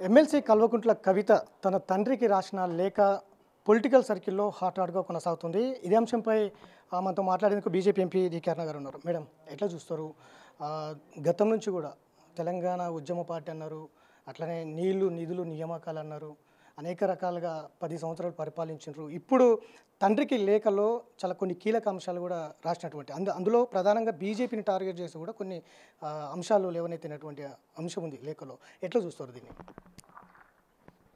MLC Kalvakuntla Kavitha తన తండ్రికి రాసిన లేఖ పొలిటికల్ సర్కిల్లో హాట్గా కొనసాగుతుంది. ఇదే అంశంపై మనతో మాట్లాడేందుకు బీజేపీ ఎంపీ డికే అరుణ గారు ఉన్నారు. మేడం, ఎట్లా చూస్తారు? గతం నుంచి కూడా తెలంగాణ ఉద్యమ పార్టీ అన్నారు, అట్లనే నీళ్లు నిధులు నియామకాలు అన్నారు, అనేక రకాలుగా 10 సంవత్సరాలు పరిపాలించారు. ఇప్పుడు తండ్రికి లేఖలో చాలా కొన్ని కీలక అంశాలు కూడా రాసినటువంటి అందులో ప్రధానంగా బీజేపీని టార్గెట్ చేసి కూడా కొన్ని అంశాలు లేవనెత్తినటువంటి అంశం ఉంది లేఖలో. ఎట్లా చూస్తారు దీన్ని?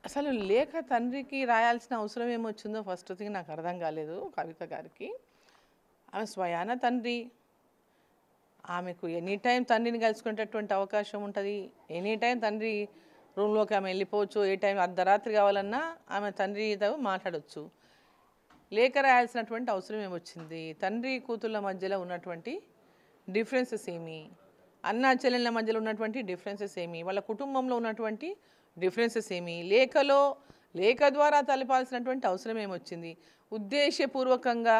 అసలు లేఖ తండ్రికి రాయాల్సిన అవసరం ఏమొచ్చిందో ఫస్ట్ థింగ్ నాకు అర్థం కాలేదు కవిత గారికి. ఆమె స్వయాన తండ్రి, ఆమెకు ఎనీ టైం తండ్రిని కలుసుకునేటటువంటి అవకాశం ఉంటుంది. ఎనీ టైం తండ్రి రూమ్లోకి ఆమె వెళ్ళిపోవచ్చు. ఏ టైం అర్ధరాత్రి కావాలన్నా ఆమె తండ్రితో మాట్లాడవచ్చు. లేఖ రాయాల్సినటువంటి అవసరం ఏమొచ్చింది? తండ్రి కూతుళ్ళ మధ్యలో ఉన్నటువంటి డిఫరెన్సెస్ ఏమి, అన్నా చెల్లెళ్ళ మధ్యలో ఉన్నటువంటి డిఫరెన్సెస్ ఏమి, వాళ్ళ కుటుంబంలో ఉన్నటువంటి డిఫరెన్సెస్ ఏమి, లేఖ ద్వారా తలపాల్సినటువంటి అవసరం ఏమొచ్చింది? ఉద్దేశపూర్వకంగా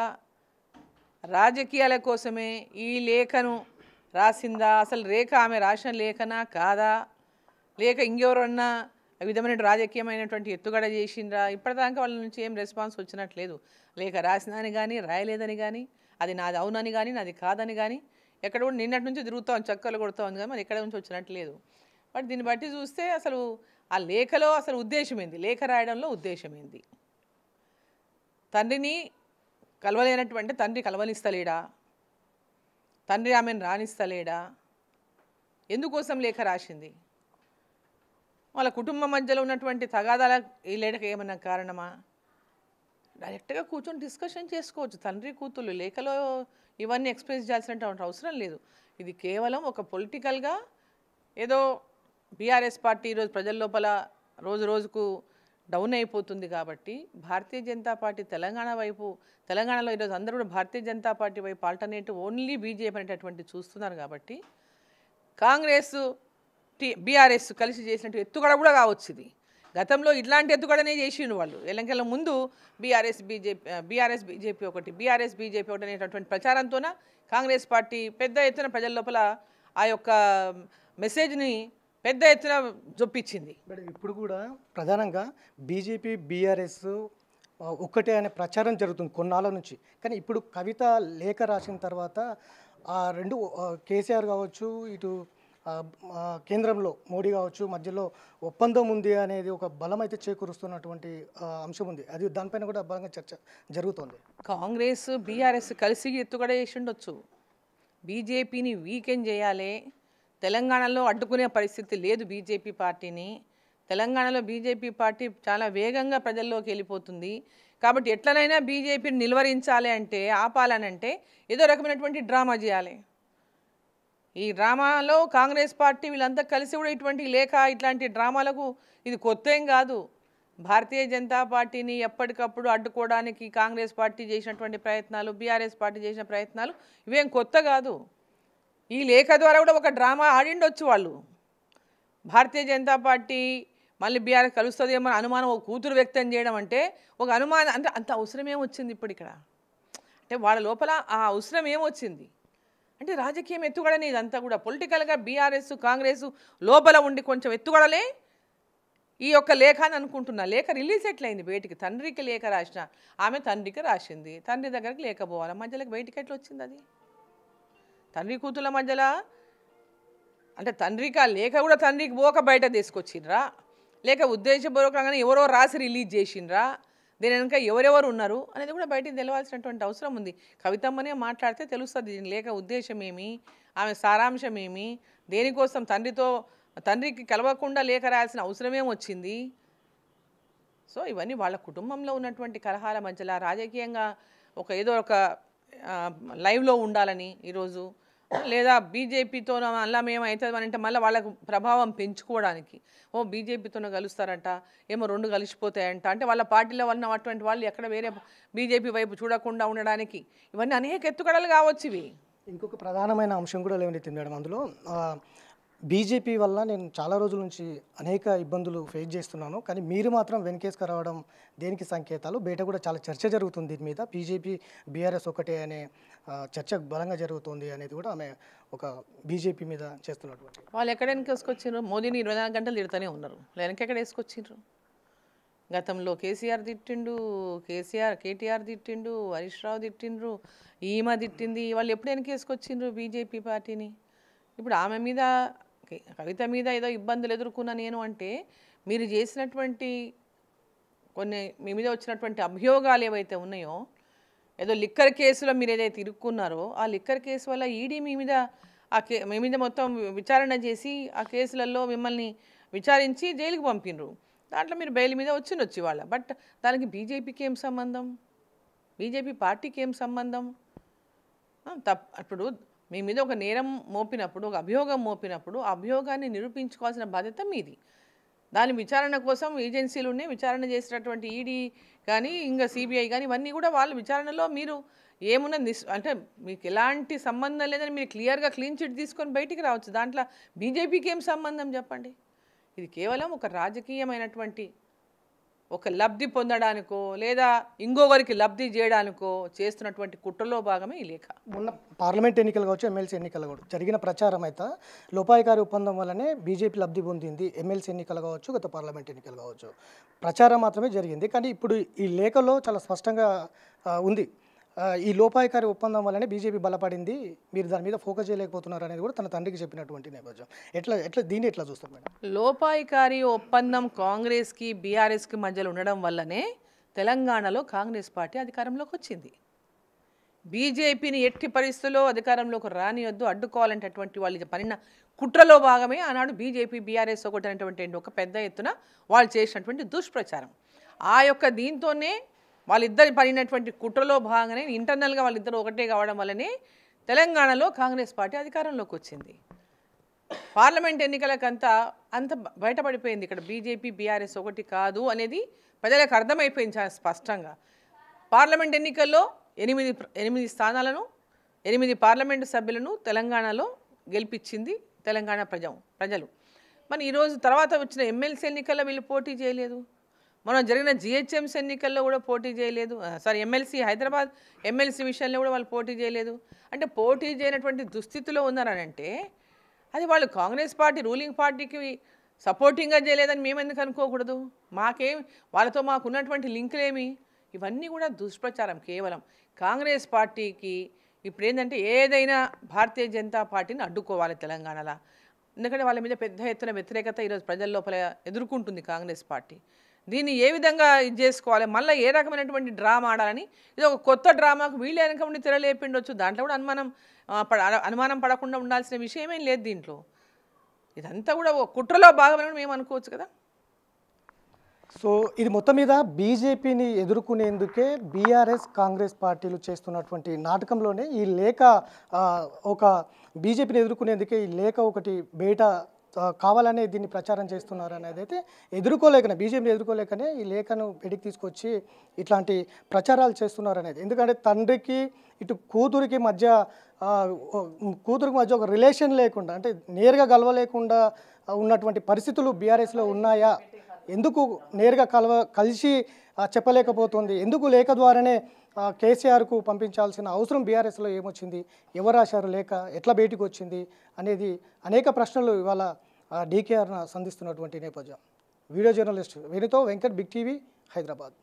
రాజకీయాల కోసమే ఈ లేఖను రాసిందా? అసలు రేఖ ఆమె రాసిన లేఖనా కాదా? లేక ఇంకెవరన్నా విధమైన రాజకీయమైనటువంటి ఎత్తుగడ చేసిండ్రా? ఇప్పటిదాకా వాళ్ళ నుంచి ఏం రెస్పాన్స్ వచ్చినట్లేదు. లేఖ రాసిందని కానీ రాయలేదని కానీ, అది నాది అవునని కానీ నాది కాదని కానీ, ఎక్కడ కూడా నిన్నటి నుంచి తిరుగుతాం చక్కలు కొడుతూ ఉంది కానీ మరి ఎక్కడ నుంచి వచ్చినట్లేదు. బట్ దీన్ని బట్టి చూస్తే అసలు ఆ లేఖలో అసలు ఉద్దేశం ఏంది? లేఖ రాయడంలో ఉద్దేశం ఏంది? తండ్రిని కలవలేనటువంటి తండ్రి కలవనిస్తలేడా? తండ్రి ఆమెను రాణిస్తలేడా? ఎందుకోసం లేఖ రాసింది? వాళ్ళ కుటుంబం మధ్యలో ఉన్నటువంటి తగాదాల ఈ లేఖకి ఏమన్నా కారణమా? డైరెక్ట్గా కూర్చొని డిస్కషన్ చేసుకోవచ్చు. తండ్రి కూతుళ్ళు లేఖలో ఇవన్నీ ఎక్స్ప్రెస్ చేయాల్సినటువంటి అవసరం లేదు. ఇది కేవలం ఒక పొలిటికల్గా ఏదో బీఆర్ఎస్ పార్టీ ఈరోజు ప్రజల లోపల రోజు రోజుకు డౌన్ అయిపోతుంది కాబట్టి భారతీయ జనతా పార్టీ తెలంగాణలో ఈరోజు అందరూ కూడా భారతీయ జనతా పార్టీ వైపు ఆల్టర్నేటివ్ ఓన్లీ బీజేపీ అనేటటువంటి చూస్తున్నారు కాబట్టి కాంగ్రెస్ బీఆర్ఎస్ కలిసి చేసినట్టు ఎత్తుగడ కూడా కావచ్చు. ఇది గతంలో ఇట్లాంటి ఎత్తుగడనే చేసిండు వాళ్ళు. ఎన్నికల ముందు బీఆర్ఎస్ బీజేపీ ఒకటి అనేటటువంటి ప్రచారంతోన కాంగ్రెస్ పార్టీ పెద్ద ఎత్తున ప్రజల లోపల ఆ యొక్క మెసేజ్ని పెద్ద ఎత్తున జొప్పించింది. బట్ ఇప్పుడు కూడా ప్రధానంగా బీజేపీ బీఆర్ఎస్ ఒక్కటే అనే ప్రచారం జరుగుతుంది కొన్నాళ్ళ నుంచి. కానీ ఇప్పుడు కవిత లేఖ రాసిన తర్వాత ఆ రెండు కేసీఆర్ కావచ్చు, ఇటు కేంద్రంలో మోడీ కావచ్చు, మధ్యలో ఒప్పందం ఉంది అనేది ఒక బలం అయితే చేకూరుస్తున్నటువంటి అంశం ఉంది. అది దానిపైన కూడా బలంగా చర్చ జరుగుతోంది. కాంగ్రెస్ బీఆర్ఎస్ కలిసి ఎత్తుగడ చేసి ఉండొచ్చు. బీజేపీని వీకెండ్ చేయాలి, తెలంగాణలో అడ్డుకునే పరిస్థితి లేదు బీజేపీ పార్టీని. తెలంగాణలో బీజేపీ పార్టీ చాలా వేగంగా ప్రజల్లోకి వెళ్ళిపోతుంది కాబట్టి ఎట్లనైనా బీజేపీని నిలువరించాలి అంటే, ఆపాలనంటే ఏదో రకమైనటువంటి డ్రామా చేయాలి. ఈ డ్రామాలో కాంగ్రెస్ పార్టీ వీళ్ళంతా కలిసి కూడా ఇట్లాంటి డ్రామాలకు ఇది కొత్త ఏం కాదు. భారతీయ జనతా పార్టీని ఎప్పటికప్పుడు అడ్డుకోవడానికి కాంగ్రెస్ పార్టీ చేసినటువంటి ప్రయత్నాలు, బీఆర్ఎస్ పార్టీ చేసిన ప్రయత్నాలు ఇవేం కొత్త కాదు. ఈ లేఖ ద్వారా కూడా ఒక డ్రామా ఆడిండొచ్చు వాళ్ళు. భారతీయ జనతా పార్టీ మళ్ళీ బీఆర్ఎస్ కలుస్తుందేమో అనుమానం ఒక కూతురు వ్యక్తం చేయడం అంటే ఒక అనుమానం, అంటే అంత అవసరం ఏమొచ్చింది ఇప్పుడు ఇక్కడ? అంటే వాళ్ళ లోపల ఆ అవసరం ఏమొచ్చింది అంటే రాజకీయం ఎత్తుగడనే. ఇదంతా కూడా పొలిటికల్గా బీఆర్ఎస్ కాంగ్రెస్ లోపల ఉండి కొంచెం ఎత్తుగడలే ఈ యొక్క లేఖ అని అనుకుంటున్నా. లేఖ రిలీజ్ ఎట్లయింది బయటికి? తండ్రికి లేఖ రాసిన ఆమె తండ్రికి రాసింది, తండ్రి దగ్గరికి లేఖ పోవాలి, మధ్యలోకి బయటికి ఎట్లా వచ్చింది అది? తండ్రి కూతుళ్ళ మధ్యలో అంటే తండ్రికి ఆ లేఖ కూడా తండ్రికి పోక బయట తీసుకొచ్చిండ్రా, లేక ఉద్దేశపూర్వకంగానే ఎవరో రాసి రిలీజ్ చేసిండ్రా, దీని వెనుక ఎవరెవరు ఉన్నారు అనేది కూడా బయటికి తెలవాల్సినటువంటి అవసరం ఉంది. కవితమ్మనే మాట్లాడితే తెలుస్తుంది దీని లేఖ ఉద్దేశం ఏమి, ఆమె సారాంశం ఏమి, దేనికోసం తండ్రికి కలవకుండా లేఖ రాయాల్సిన అవసరమేం వచ్చింది. సో ఇవన్నీ వాళ్ళ కుటుంబంలో ఉన్నటువంటి కలహాల మధ్యలో రాజకీయంగా ఏదో ఒక లైవ్లో ఉండాలని ఈరోజు, లేదా బీజేపీతో అలా మేమవుతుంది అంటే మళ్ళీ వాళ్ళకు ప్రభావం పెంచుకోవడానికి బీజేపీతోనే కలుస్తారంట, ఏమో రెండు కలిసిపోతాయంట, అంటే వాళ్ళ పార్టీలో ఉన్నటువంటి వాళ్ళు ఎక్కడ వేరే బీజేపీ వైపు చూడకుండా ఉండడానికి ఇవన్నీ అనేక ఎత్తుగడలు కావచ్చు. ఇవి ఇంకొక ప్రధానమైన అంశం కూడా లేవనెత్తింది మేడం. అందులో బీజేపీ వల్ల నేను చాలా రోజుల నుంచి అనేక ఇబ్బందులు ఫేస్ చేస్తున్నాను. కానీ మీరు మాత్రం వెనకేసుకు రావడం దేనికి సంకేతాలు? బయట కూడా చాలా చర్చ జరుగుతుంది దీని మీద. బీజేపీ, బీఆర్ఎస్ ఒకటే అనే చర్చ బలంగా జరుగుతుంది అనేది కూడా ఆమె ఒక బీజేపీ మీద చేస్తున్నటువంటి. వాళ్ళు ఎక్కడ వెనక వేసుకొచ్చిండ్రు? మోదీని 24 గంటలు తిడుతూనే ఉన్నారు. వెనక ఎక్కడ వేసుకొచ్చిండ్రు? గతంలో కేసీఆర్ తిట్టిండు, కేటీఆర్ తిట్టిండు, హరీష్ రావు తిట్టిండ్రు, ఈమె తిట్టింది. వాళ్ళు ఎప్పుడు వెనక వేసుకొచ్చిండ్రు బీజేపీ పార్టీని? ఇప్పుడు ఆమె మీద, కవిత మీద ఏదో ఇబ్బందులు ఎదుర్కొన్నా నేను అంటే, మీరు చేసినటువంటి కొన్ని మీ మీద వచ్చినటువంటి అభియోగాలు ఏవైతే ఉన్నాయో, ఏదో లిక్కర్ కేసులో మీరు ఏదైతే ఇరుక్కున్నారో ఆ లిక్కర్ కేసు వల్ల ఈడీ మీ మీద మొత్తం విచారణ చేసి ఆ కేసులలో మిమ్మల్ని విచారించి జైలుకి పంపినరు. దాంట్లో మీరు బెయిల్ మీద వచ్చిండొచ్చు ఇవాళ. బట్ దానికి బీజేపీకి ఏం సంబంధం? బీజేపీ పార్టీకి ఏం సంబంధం? ఇప్పుడు మీ మీద ఒక నేరం మోపినప్పుడు, ఒక అభియోగం మోపినప్పుడు ఆ అభియోగాన్ని నిరూపించుకోవాల్సిన బాధ్యత మీది. దాని విచారణ కోసం ఏజెన్సీలు ఉన్నాయి. విచారణ చేసినటువంటి ఈడీ కానీ ఇంకా సిబిఐ కానీ ఇవన్నీ కూడా వాళ్ళ విచారణలో మీరు ఏమున్నా అంటే మీకు ఎలాంటి సంబంధం లేదని మీరు క్లియర్గా క్లీన్ చిట్ తీసుకొని బయటికి రావచ్చు. దాంట్లో బీజేపీకి ఏం సంబంధం చెప్పండి? ఇది కేవలం ఒక రాజకీయమైనటువంటి ఒక లబ్ధి పొందడానికో లేదా ఇంకొకరికి లబ్ధి చేయడానికో చేస్తున్నటువంటి కుట్రలో భాగమే ఈ లేఖ. మొన్న పార్లమెంట్ ఎన్నికలు కావచ్చు, ఎమ్మెల్సీ ఎన్నికలు కావచ్చు, జరిగిన ప్రచారం అయితే లోపాయికారి ఒప్పందం వల్లనే బీజేపీ లబ్ధి పొందింది. ఎమ్మెల్సీ ఎన్నికలు కావచ్చు, గత పార్లమెంట్ ఎన్నికలు కావచ్చు, ప్రచారం మాత్రమే జరిగింది. కానీ ఇప్పుడు ఈ లేఖలో చాలా స్పష్టంగా ఉంది, ఈ లోపాయికారి ఒప్పందం వల్లనే బీజేపీ బలపడింది, మీరు దాని మీద ఫోకస్ చేయలేకపోతున్నారు అనేది కూడా తన తండ్రికి చెప్పినటువంటి నేపథ్యం. దీన్ని ఎట్లా చూస్తారు మేడం? లోపాయికారి ఒప్పందం కాంగ్రెస్కి బీఆర్ఎస్కి మధ్యలో ఉండడం వల్లనే తెలంగాణలో కాంగ్రెస్ పార్టీ అధికారంలోకి వచ్చింది. బీజేపీని ఎట్టి పరిస్థితుల్లో అధికారంలోకి రానియొద్దు, అడ్డుకోవాలంటటువంటి వాళ్ళు పనిన కుట్రలో భాగమే ఆనాడు బీజేపీ బీఆర్ఎస్ ఒకటైనటువంటి ఒక పెద్ద ఎత్తున వాళ్ళు చేసినటువంటి దుష్ప్రచారం. ఆ యొక్క దీంతోనే వాళ్ళిద్దరు పడినటువంటి కుట్రలో భాగంగానే ఇంటర్నల్గా వాళ్ళిద్దరు ఒకటే కావడం వల్లనే తెలంగాణలో కాంగ్రెస్ పార్టీ అధికారంలోకి వచ్చింది. పార్లమెంట్ ఎన్నికలకంతా అంత బయటపడిపోయింది. ఇక్కడ బీజేపీ బీఆర్ఎస్ ఒకటి కాదు అనేది ప్రజలకు అర్థమైపోయింది చాలా స్పష్టంగా. పార్లమెంట్ ఎన్నికల్లో 8 స్థానాలను, 8 పార్లమెంటు సభ్యులను తెలంగాణలో గెలిపించింది తెలంగాణ ప్రజలు. మరి ఈరోజు తర్వాత వచ్చిన ఎమ్మెల్సీ ఎన్నికల్లో వీళ్ళు పోటీ చేయలేదు. మనం జరిగిన జిహెచ్ఎంసీ ఎన్నికల్లో కూడా పోటీ చేయలేదు. ఎమ్మెల్సీ హైదరాబాద్ ఎమ్మెల్సీ విషయంలో కూడా వాళ్ళు పోటీ చేయలేదు. అంటే పోటీ చేయనటువంటి దుస్థితిలో ఉన్నారనంటే అది వాళ్ళు కాంగ్రెస్ పార్టీ రూలింగ్ పార్టీకి సపోర్టింగ్గా చేయలేదని మేము ఎందుకు అనుకోకూడదు? వాళ్ళతో మాకు ఉన్నటువంటి లింకులేమి? ఇవన్నీ కూడా దుష్ప్రచారం. కేవలం కాంగ్రెస్ పార్టీకి ఇప్పుడు ఏంటంటే ఏదైనా భారతీయ జనతా పార్టీని అడ్డుకోవాలి తెలంగాణలో. ఎందుకంటే వాళ్ళ మీద పెద్ద ఎత్తున వ్యతిరేకత ఈరోజు ప్రజల లోపల ఎదుర్కొంటుంది కాంగ్రెస్ పార్టీ. దీన్ని ఏ విధంగా ఇది చేసుకోవాలి, మళ్ళీ ఏ రకమైనటువంటి డ్రామా ఆడాలని, ఇది ఒక కొత్త డ్రామాకు వీళ్ళు వెనక ఉండి తెరలేపిండొచ్చు. దాంట్లో కూడా అనుమానం పడకుండా ఉండాల్సిన విషయమేం లేదు దీంట్లో. ఇదంతా కూడా ఒక కుట్రలో భాగమని మేము అనుకోవచ్చు కదా. సో ఇది మొత్తం మీద బీజేపీని ఎదుర్కొనేందుకే బీఆర్ఎస్ కాంగ్రెస్ పార్టీలు చేస్తున్నటువంటి నాటకంలోనే ఈ లేఖ, ఒక బీజేపీని ఎదుర్కొనేందుకే ఈ లేఖ ఒకటి బయట కావాలనే దీన్ని ప్రచారం చేస్తున్నారు అనేది అయితే ఎదుర్కోలేకనే, బీజేపీని ఎదుర్కోలేకనే ఈ లేఖను బయటికి తీసుకొచ్చి ఇట్లాంటి ప్రచారాలు చేస్తున్నారు అనేది. ఎందుకంటే తండ్రికి ఇటు కూతురికి మధ్య ఒక రిలేషన్ లేకుండా, అంటే నేరుగా కలవలేకుండా ఉన్నటువంటి పరిస్థితులు బీఆర్ఎస్లో ఉన్నాయా? ఎందుకు నేరుగా కలిసి చెప్పలేకపోతుంది? ఎందుకు లేఖ ద్వారానే కేసీఆర్కు పంపించాల్సిన అవసరం బీఆర్ఎస్లో ఏమొచ్చింది? ఎవరు రాశారు లేఖ? ఎట్లా బయటికి వచ్చింది అనేది అనేక ప్రశ్నలు ఇవాళ డీకేఆర్ను సంధిస్తున్నటువంటి నేపథ్యం. వీడియో జర్నలిస్ట్ వేణుతో వెంకట్, బిగ్ టీవీ, హైదరాబాద్.